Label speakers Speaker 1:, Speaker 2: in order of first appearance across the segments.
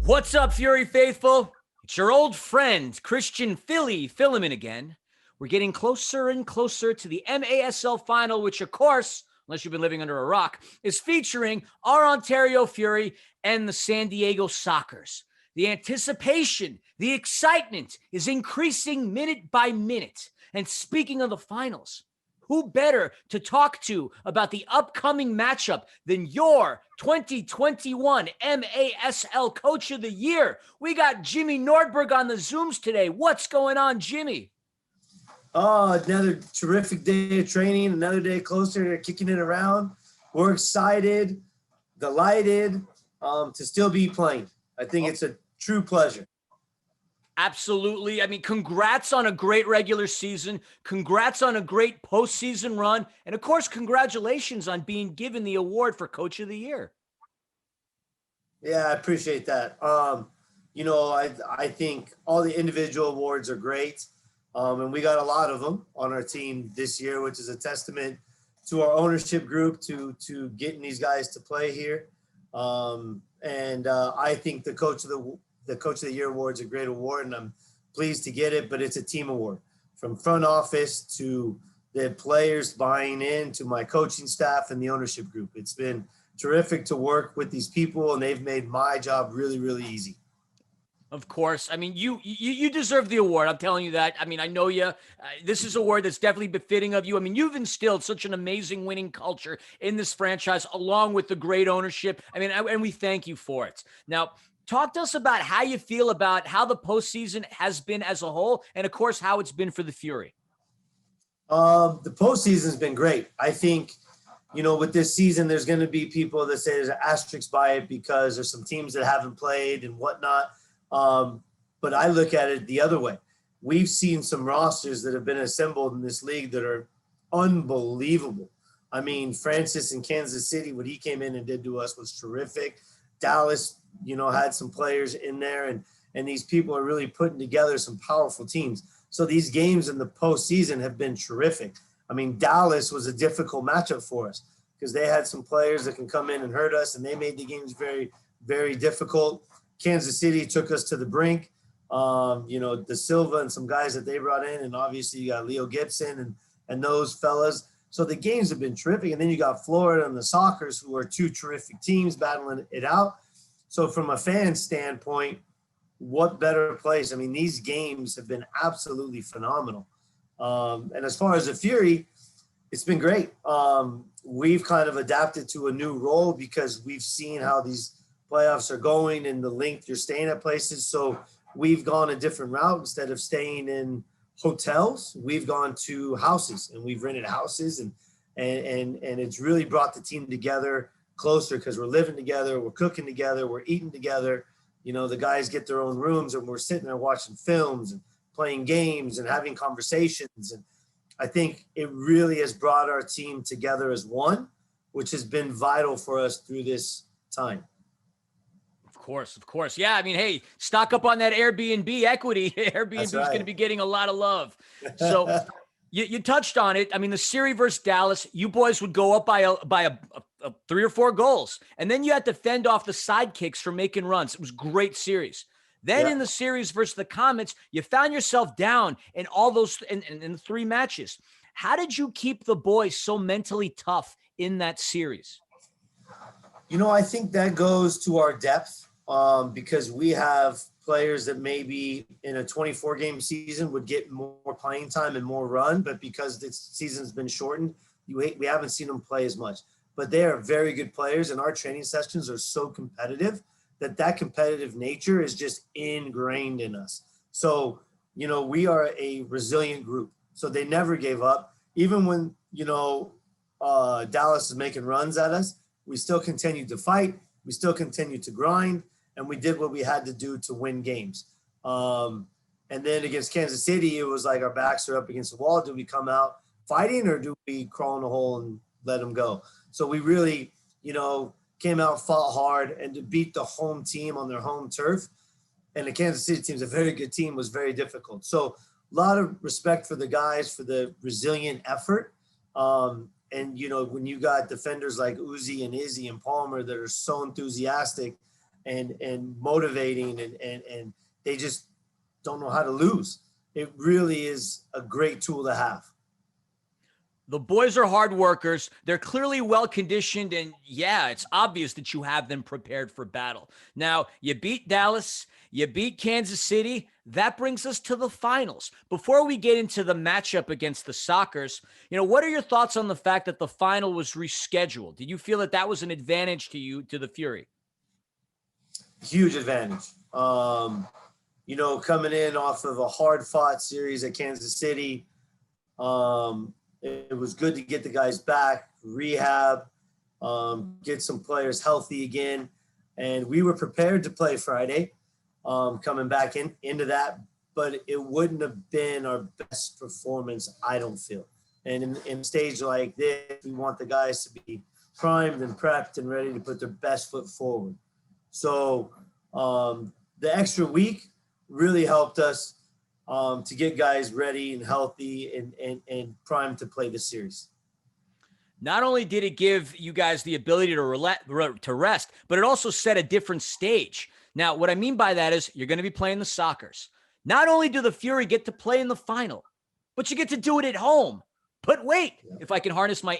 Speaker 1: What's up, Fury faithful? It's your old friend, Christian Filimon again. We're getting closer and closer to the MASL final, which, of course, unless you've been living under a rock, is featuring our Ontario Fury and the San Diego Sockers. The anticipation, the excitement is increasing minute by minute. And speaking of the finals, who better to talk to about the upcoming matchup than your 2021 MASL Coach of the Year? We got Jimmy Nordberg on the Zooms today. What's going on, Jimmy?
Speaker 2: Oh, another terrific day of training, another day closer to kicking it around. We're excited, delighted to still be playing. I think it's a true pleasure.
Speaker 1: Absolutely. I mean, congrats on a great regular season. Congrats on a great postseason run. And of course, congratulations on being given the award for Coach of the Year.
Speaker 2: Yeah, I appreciate that. I think all the individual awards are great. And we got a lot of them on our team this year, which is a testament to our ownership group to getting these guys to play here. I think the Coach of the Year award is a great award, and I'm pleased to get it, but it's a team award. From front office to the players buying in to my coaching staff and the ownership group. It's been terrific to work with these people, and they've made my job really, really easy.
Speaker 1: Of course. I mean, you deserve the award. I'm telling you that. I mean, I know you. This is a award that's definitely befitting of you. I mean, you've instilled such an amazing winning culture in this franchise, along with the great ownership. I mean, and we thank you for it. Now, talk to us about how you feel about how the postseason has been as a whole, and of course, how it's been for the Fury.
Speaker 2: The postseason has been great. I think, with this season, there's going to be people that say there's an asterisk by it because there's some teams that haven't played and whatnot. But I look at it the other way. We've seen some rosters that have been assembled in this league that are unbelievable. I mean, Francis in Kansas City, what he came in and did to us was terrific. Dallas, had some players in there, and these people are really putting together some powerful teams. So these games in the postseason have been terrific. I mean, Dallas was a difficult matchup for us because they had some players that can come in and hurt us, and they made the games very, very difficult. Kansas City took us to the brink. De Silva and some guys that they brought in, and obviously you got Leo Gibson and those fellas. So the games have been terrific. And then you got Florida and the Sockers, who are two terrific teams battling it out. So from a fan standpoint, what better place? I mean, these games have been absolutely phenomenal. And as far as the Fury, it's been great. We've kind of adapted to a new role because we've seen how these playoffs are going and the length you're staying at places. So we've gone a different route. Instead of staying in hotels, we've gone to houses, and we've rented houses, and it's really brought the team together closer because we're living together, we're cooking together, we're eating together. The guys get their own rooms, and we're sitting there watching films and playing games and having conversations. And I think it really has brought our team together as one, which has been vital for us through this time.
Speaker 1: Of course. Yeah, I mean, hey, stock up on that Airbnb equity. Airbnb is going to be getting a lot of love. So you touched on it. I mean, the series versus Dallas, you boys would go up by a 3 or 4 goals, and then you had to fend off the sidekicks for making runs. It was a great series. Then in the series versus the Comets, you found yourself down in all those in the 3 matches. How did you keep the boys so mentally tough in that series?
Speaker 2: I think that goes to our depth. Because we have players that maybe in a 24-game season would get more playing time and more run, but because this season's been shortened, we haven't seen them play as much. But they are very good players, and our training sessions are so competitive that competitive nature is just ingrained in us. So, we are a resilient group. So they never gave up. Even when, Dallas is making runs at us, we still continued to fight. We still continued to grind. And we did what we had to do to win games. And then against Kansas City, it was like our backs are up against the wall. Do we come out fighting, or do we crawl in a hole and let them go? So we really, came out, fought hard, and to beat the home team on their home turf. And the Kansas City team's a very good team, was very difficult. So a lot of respect for the guys for the resilient effort. And, when you got defenders like Uzi and Izzy and Palmer that are so enthusiastic, and motivating, and they just don't know how to lose. It really is a great tool to have.
Speaker 1: The boys are hard workers. They're clearly well conditioned, and yeah, it's obvious that you have them prepared for battle. Now, you beat Dallas, you beat Kansas City. That brings us to the finals. Before we get into the matchup against the Sockers, what are your thoughts on the fact that the final was rescheduled? Did you feel that that was an advantage to you, to the Fury?
Speaker 2: Huge advantage. Coming in off of a hard-fought series at Kansas City, it was good to get the guys back, rehab, get some players healthy again. And we were prepared to play Friday, coming back into that, but it wouldn't have been our best performance, I don't feel. And in a stage like this, we want the guys to be primed and prepped and ready to put their best foot forward. So the extra week really helped us to get guys ready and healthy and primed to play this series.
Speaker 1: Not only did it give you guys the ability to rest, but it also set a different stage. Now, what I mean by that is you're going to be playing the Sockers. Not only do the Fury get to play in the final, but you get to do it at home. But wait, if I can harness my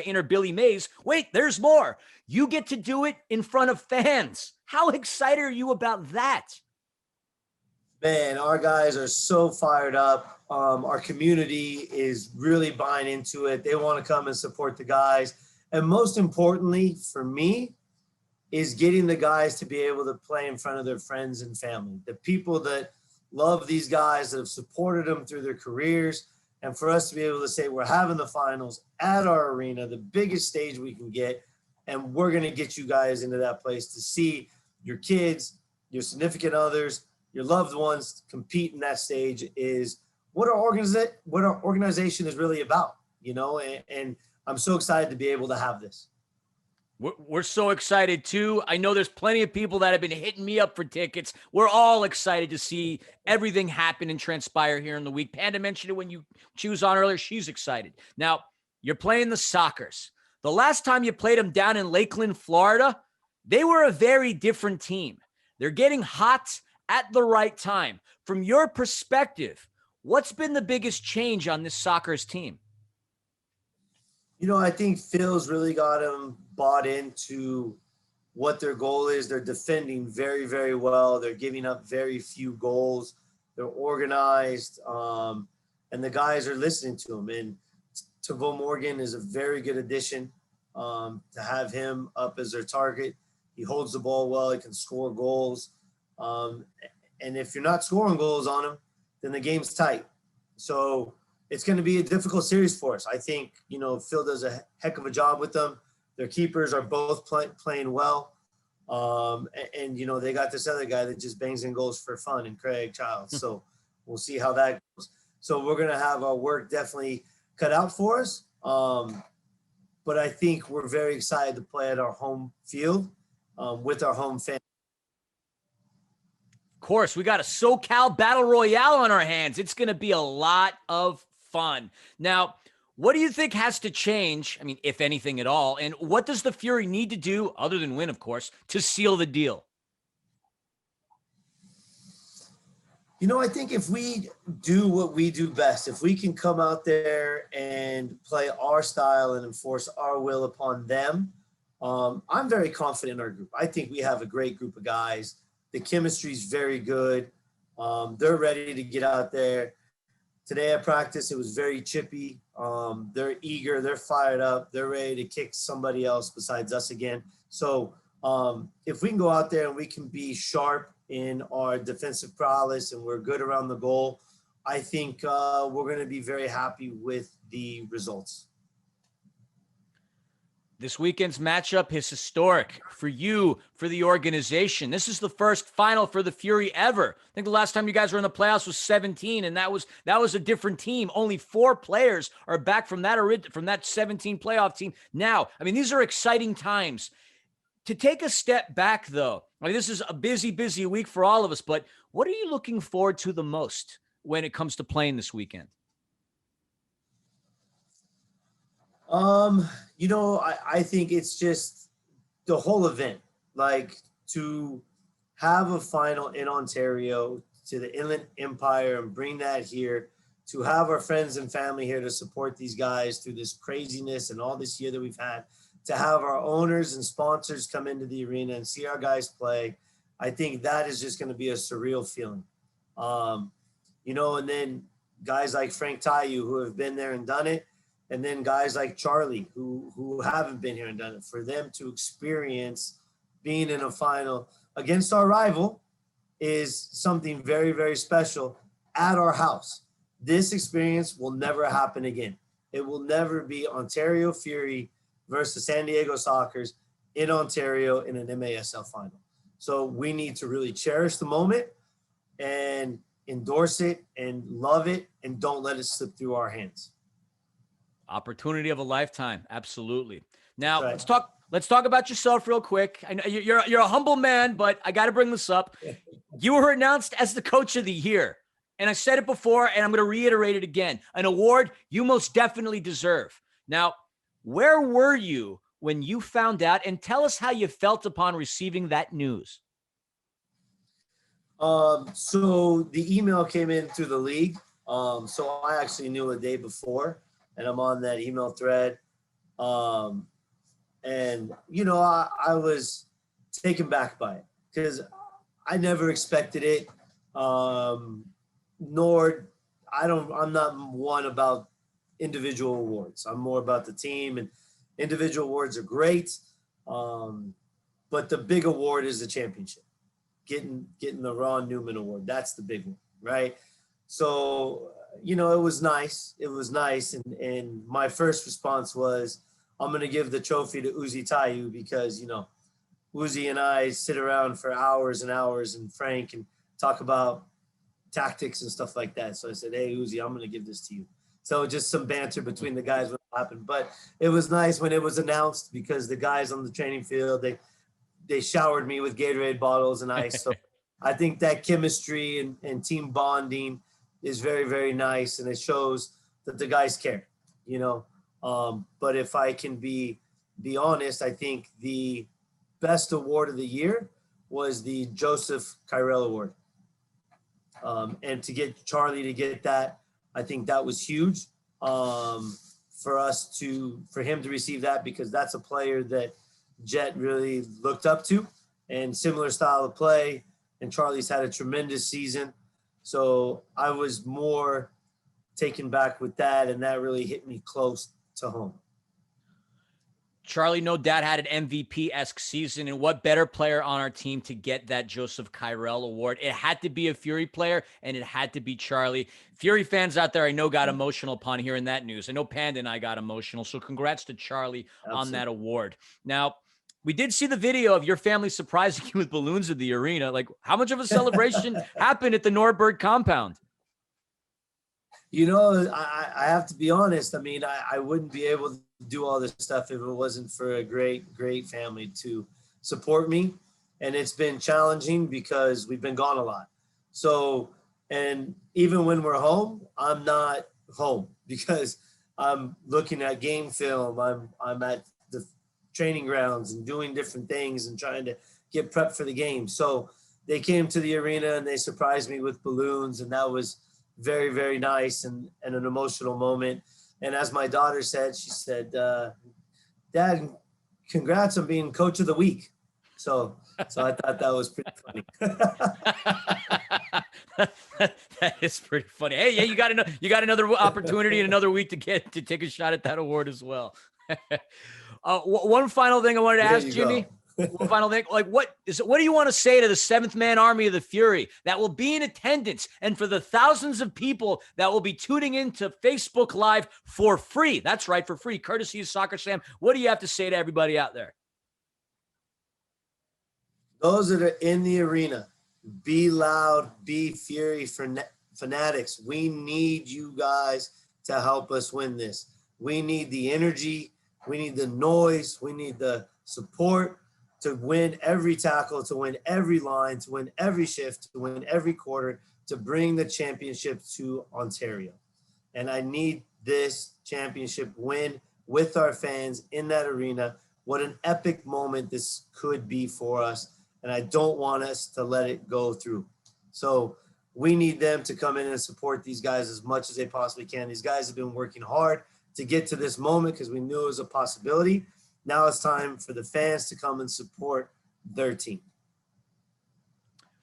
Speaker 1: inner Billy Mays, wait, there's more. You get to do it in front of fans. How excited are you about that?
Speaker 2: Man, our guys are so fired up. Our community is really buying into it. They want to come and support the guys. And most importantly, for me, is getting the guys to be able to play in front of their friends and family, the people that love these guys, that have supported them through their careers. And for us to be able to say, we're having the finals at our arena, the biggest stage we can get, and we're going to get you guys into that place to see your kids, your significant others, your loved ones compete in that stage is what our organization is really about, and I'm so excited to be able to have this.
Speaker 1: We're so excited too. I know there's plenty of people that have been hitting me up for tickets. We're all excited to see everything happen and transpire here in the week. Panda mentioned it when she was on earlier. She's excited. Now, you're playing the Sockers. The last time you played them down in Lakeland, Florida, they were a very different team. They're getting hot at the right time. From your perspective, what's been the biggest change on this Sockers team?
Speaker 2: I think Phil's really got them bought into what their goal is. They're defending very, very well. They're giving up very few goals. They're organized, and the guys are listening to them. And Tavo Morgan is a very good addition to have him up as their target. He holds the ball well. He can score goals. And if you're not scoring goals on him, then the game's tight. So it's going to be a difficult series for us. I think, Phil does a heck of a job with them. Their keepers are both playing well. And they got this other guy that just bangs in goals for fun, and Craig Childs. So we'll see how that goes. So we're going to have our work definitely cut out for us. But I think we're very excited to play at our home field with our home fans.
Speaker 1: Of course, we got a SoCal Battle Royale on our hands. It's going to be a lot of fun. Now, what do you think has to change? I mean, if anything at all. And what does the Fury need to do, other than win, of course, to seal the deal?
Speaker 2: I think if we do what we do best, if we can come out there and play our style and enforce our will upon them, I'm very confident in our group. I think we have a great group of guys. The chemistry is very good. They're ready to get out there. Today at practice, it was very chippy. They're eager. They're fired up. They're ready to kick somebody else besides us again. So if we can go out there and we can be sharp in our defensive prowess and we're good around the goal, I think we're going to be very happy with the results.
Speaker 1: This weekend's matchup is historic for you, for the organization. This is the first final for the Fury ever. I think the last time you guys were in the playoffs was 17, and that was a different team. Only 4 players are back from that 17 playoff team. Now, I mean, these are exciting times. To take a step back, though, I mean, this is a busy, busy week for all of us, but what are you looking forward to the most when it comes to playing this weekend?
Speaker 2: I think it's just the whole event. Like, to have a final in Ontario to the Inland Empire and bring that here, to have our friends and family here to support these guys through this craziness and all this year that we've had, to have our owners and sponsors come into the arena and see our guys play. I think that is just going to be a surreal feeling. You know, and then guys like Frank Tayu who have been there and done it, and then guys like Charlie who haven't been here and done it, for them to experience being in a final against our rival is something very, very special at our house. This experience will never happen again. It will never be Ontario Fury versus San Diego Sockers in Ontario in an MASL final. So we need to really cherish the moment and endorse it and love it, and don't let it slip through our hands.
Speaker 1: Opportunity of a lifetime. Absolutely. Now
Speaker 2: Right.
Speaker 1: let's talk about yourself real quick. I know you're a humble man, but I got to bring this up. You were announced as the coach of the year. And I said it before, and I'm going to reiterate it again. An award you most definitely deserve. Now, where were you when you found out? And tell us how you felt upon receiving that news.
Speaker 2: So the email came in through the league. So I actually knew a day before, and I'm on that email thread. And, you know, I was taken back by it because I never expected it. I'm not one about individual awards. I'm more about the team, and individual awards are great. But the big award is the championship. Getting the Ron Newman Award. That's the big one, right? So, you know, it was nice. It was nice. And my first response was, I'm going to give the trophy to Uzi Tayu because, you know, Uzi and I sit around for hours and hours, and Frank, and talk about tactics and stuff like that. So I said, hey, Uzi, I'm going to give this to you. So just some banter between the guys when it happened. But it was nice when it was announced, because the guys on the training field, they showered me with Gatorade bottles and ice. So I think that chemistry and team bonding is very, very nice. And it shows that the guys care, you know. But if I can be honest, I think the best award of the year was the Joseph Kyrell Award. And to get Charlie to get that, I think that was huge for him to receive that, because that's a player that Jet really looked up to, and similar style of play. And Charlie's had a tremendous season. So I was more taken back with that, and that really hit me close to home.
Speaker 1: Charlie, no doubt, had an MVP-esque season, and what better player on our team to get that Joseph Kyrell Award? It had to be a Fury player, and it had to be Charlie. Fury fans out there, I know, got emotional upon hearing that news. I know Panda and I got emotional, so congrats to Charlie on that award. Now, we did see the video of your family surprising you with balloons at the arena. Like, how much of a celebration happened at the Nordberg compound?
Speaker 2: You know, I have to be honest. I mean, I wouldn't be able to do all this stuff if it wasn't for a great, great family to support me. And it's been challenging because we've been gone a lot. So, and even when we're home, I'm not home because I'm looking at game film. I'm at the training grounds and doing different things and trying to get prepped for the game. So they came to the arena and they surprised me with balloons, and that was very, very nice and an emotional moment. And as my daughter said, she said, Dad, congrats on being coach of the week. So I thought that was pretty funny.
Speaker 1: That is pretty funny. Hey, yeah, you got another opportunity in another week to take a shot at that award as well. One final thing I wanted to ask Jimmy. One final thing, like what do you want to say to the 7th Man Army of the Fury that will be in attendance, and for the thousands of people that will be tuning into Facebook Live for free? That's right, for free, courtesy of Soccer Sam. What do you have to say to everybody out there?
Speaker 2: Those that are in the arena, be loud, be Fury fanatics. We need you guys to help us win this. We need the energy. We need the noise. We need the support to win every tackle, to win every line, to win every shift, to win every quarter, to bring the championship to Ontario. And I need this championship win with our fans in that arena. What an epic moment this could be for us. and I don't want us to let it go through. So we need them to come in and support these guys as much as they possibly can. These guys have been working hard to get to this moment because we knew it was a possibility. Now it's time for the fans to come and support their team.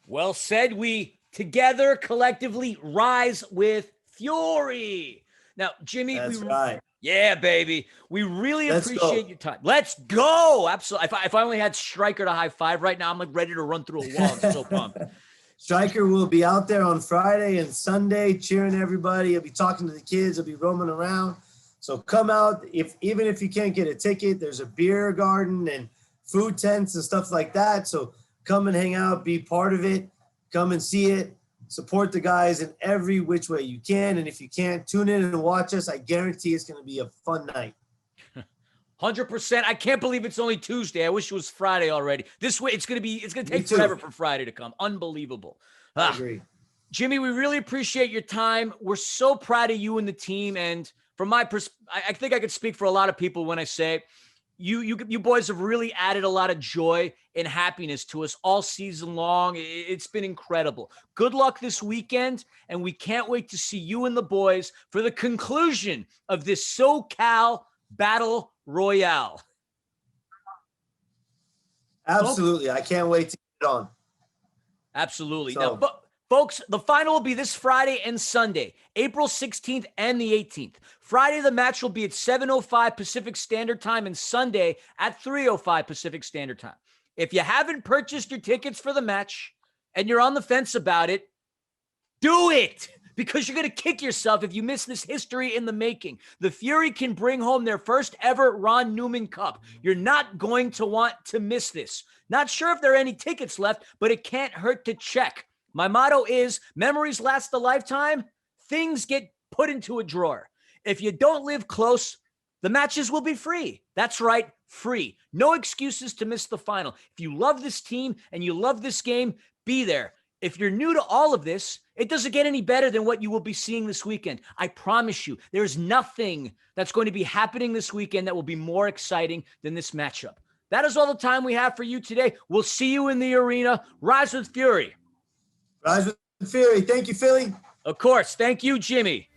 Speaker 1: Well said. We together collectively rise with Fury. Now, Jimmy,
Speaker 2: That's right.
Speaker 1: Yeah, baby. We really
Speaker 2: Let's
Speaker 1: appreciate
Speaker 2: go.
Speaker 1: your time. Let's go. Absolutely. If I only had Stryker to high five right now, I'm like ready to run through a wall. I'm so pumped.
Speaker 2: Stryker will be out there on Friday and Sunday cheering everybody. He'll be talking to the kids. He'll be roaming around. So come out. Even if you can't get a ticket, there's a beer garden and food tents and stuff like that. So come and hang out, be part of it. Come and see it. Support the guys in every which way you can. And if you can't, tune in and watch us. I guarantee it's going to be a fun night.
Speaker 1: 100%. I can't believe it's only Tuesday. I wish it was Friday already. This way, it's going to take forever for Friday to come. Unbelievable.
Speaker 2: I agree.
Speaker 1: Jimmy, we really appreciate your time. We're so proud of you and the team. And from my perspective, I think I could speak for a lot of people when I say you boys have really added a lot of joy and happiness to us all season long. It's been incredible. Good luck this weekend, and we can't wait to see you and the boys for the conclusion of this SoCal Battle Royale.
Speaker 2: Absolutely. I can't wait to get on.
Speaker 1: Absolutely. Now, folks, the final will be this Friday and Sunday, April 16th and the 18th. Friday, the match will be at 7:05 Pacific Standard Time, and Sunday at 3:05 Pacific Standard Time. If you haven't purchased your tickets for the match and you're on the fence about it, do it, because you're going to kick yourself if you miss this history in the making. The Fury can bring home their first ever Ron Newman Cup. You're not going to want to miss this. Not sure if there are any tickets left, but it can't hurt to check. My motto is, memories last a lifetime, things get put into a drawer. If you don't live close, the matches will be free. That's right, free. No excuses to miss the final. If you love this team and you love this game, be there. If you're new to all of this, it doesn't get any better than what you will be seeing this weekend. I promise you, there's nothing that's going to be happening this weekend that will be more exciting than this matchup. That is all the time we have for you today. We'll see you in the arena. Rise with Fury.
Speaker 2: Rise with Fury. Thank you, Philly.
Speaker 1: Of course. Thank you, Jimmy.